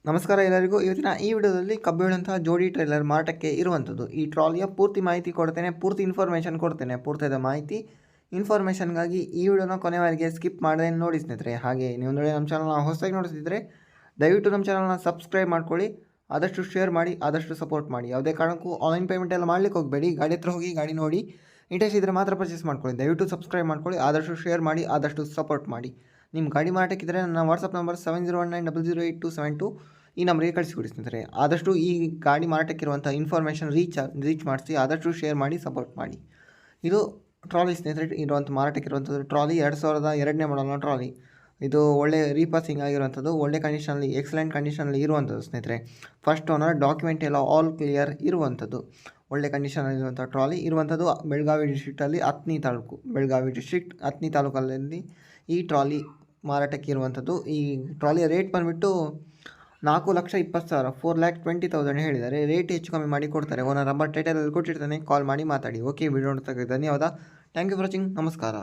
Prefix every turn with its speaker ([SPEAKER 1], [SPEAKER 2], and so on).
[SPEAKER 1] ನಮಸ್ಕಾರ ಎಲ್ಲರಿಗೂ. ಇವತ್ತಿನ ಈ ವಿಡಿಯೋದಲ್ಲಿ ಕಬ್ಬಿಣಂತಹ ಜೋಡಿ ಟ್ರೇಲರ್ ಮಾರಾಟಕ್ಕೆ ಇರುವಂಥದ್ದು. ಈ ಟ್ರಾಲಿಯ ಪೂರ್ತಿ ಮಾಹಿತಿ ಕೊಡ್ತೇನೆ, ಪೂರ್ತಿ ಇನ್ಫಾರ್ಮೇಷನ್ ಕೊಡ್ತೇನೆ. ಪೂರ್ತಿಯಾದ ಮಾಹಿತಿ ಇನ್ಫಾರ್ಮೇಷನ್ಗಾಗಿ ಈ ವಿಡಿಯೋನ ಕೊನೆವರೆಗೆ ಸ್ಕಿಪ್ ಮಾಡದೆ ನೋಡಿ ಸ್ನೇಹಿತರೆ. ಹಾಗೆ ನೀವು ನಮ್ಮ ಚಾನಲ್ನ ಹೊಸದಾಗಿ ನೋಡ್ತಿದ್ರೆ ದಯವಿಟ್ಟು ನಮ್ಮ ಚಾನಲ್ನ ಸಬ್ಸ್ಕ್ರೈಬ್ ಮಾಡ್ಕೊಳ್ಳಿ, ಆದಷ್ಟು ಶೇರ್ ಮಾಡಿ, ಆದಷ್ಟು ಸಪೋರ್ಟ್ ಮಾಡಿ. ಯಾವುದೇ ಕಾರಣಕ್ಕೂ ಆನ್ಲೈನ್ ಪೇಮೆಂಟ್ ಎಲ್ಲ ಮಾಡ್ಲಿಕ್ಕೆ ಹೋಗಬೇಡಿ. ಗಾಡಿ ಹತ್ರ ಹೋಗಿ ಗಾಡಿ ನೋಡಿ ಇಂಟ್ರೆಸ್ಟ್ ಇದ್ದರೆ ಮಾತ್ರ ಪರ್ಚೇಸ್ ಮಾಡ್ಕೊಳ್ಳಿ. ದಯವಿಟ್ಟು ಸಬ್ಸ್ಕ್ರೈಬ್ ಮಾಡ್ಕೊಳ್ಳಿ, ಆದಷ್ಟು ಶೇರ್ ಮಾಡಿ, ಆದಷ್ಟು ಸಪೋರ್ಟ್ ಮಾಡಿ. ನಿಮ್ಮ ಗಾಡಿ ಮಾರಾಟಕ್ಕಿದ್ದರೆ ನನ್ನ ವಾಟ್ಸಪ್ ನಂಬರ್ 7019008272 ಈ ನಂಬರಿಗೆ ಕಳಿಸಿಕೊಡಿ ಸ್ನೇಹಿತರೆ. ಆದಷ್ಟು ಈ ಗಾಡಿ ಮಾರಾಟಕ್ಕಿರುವಂಥ ಇನ್ಫಾರ್ಮೇಷನ್ ರೀಚ್ ಮಾಡಿಸಿ, ಆದಷ್ಟು ಶೇರ್ ಮಾಡಿ, ಸಪೋರ್ಟ್ ಮಾಡಿ. ಇದು ಟ್ರಾಲಿ ಸ್ನೇಹಿತರೆ ಇರುವಂಥ ಮಾರಾಟಕ್ಕಿರುವಂಥದ್ದು ಟ್ರಾಲಿ 2002ನೇ ಮಾಡಲ್ನ ಟ್ರಾಲಿ. ಇದು ಒಳ್ಳೆ ರೀಪಾಸಿಂಗ್ ಆಗಿರುವಂಥದ್ದು, ಒಳ್ಳೆ ಕಂಡೀಷನಲ್ಲಿ, ಎಕ್ಸಲೆಂಟ್ ಕಂಡೀಷನಲ್ಲಿ ಇರುವಂಥದ್ದು ಸ್ನೇಹಿತರೆ. ಫಸ್ಟ್ ಓನರ್, ಡಾಕ್ಯುಮೆಂಟ್ ಎಲ್ಲ ಆಲ್ ಕ್ಲಿಯರ್ ಇರುವಂಥದ್ದು, ಒಳ್ಳೆ ಕಂಡೀಷನಲ್ಲಿರುವಂಥ ಟ್ರಾಲಿ ಇರುವಂಥದ್ದು. ಬೆಳಗಾವಿ ಡಿಸ್ಟ್ರಿಕ್ಟಲ್ಲಿ ಹತ್ತನೇ ತಾಲೂಕು, ಬೆಳಗಾವಿ ಡಿಸ್ಟ್ರಿಕ್ಟ್ ಹತ್ತನೇ ತಾಲೂಕಲ್ಲಿ ಈ ಟ್ರಾಲಿ ಮಾರಾಟಕ್ಕೆ ಇರುವಂಥದ್ದು. ಈ ಟ್ರಾಲಿಯ ರೇಟ್ ಬಂದುಬಿಟ್ಟು 4,20,000 4,20,000 ಹೇಳಿದ್ದಾರೆ. ರೇಟ್ ಹೆಚ್ಚು ಕಮ್ಮಿ ಮಾಡಿ ಕೊಡ್ತಾರೆ. ಓನರ್ ನಂಬರ್ ಟೈಟಲಲ್ಲಿ ಕೊಟ್ಟಿರ್ತಾನೆ, ಕಾಲ್ ಮಾಡಿ ಮಾತಾಡಿ. ಓಕೆ, ವಿಡಿಯೋ ನೋಡ್ತಕ್ಕ ಧನ್ಯವಾದ. Thank you for watching. ನಮಸ್ಕಾರ.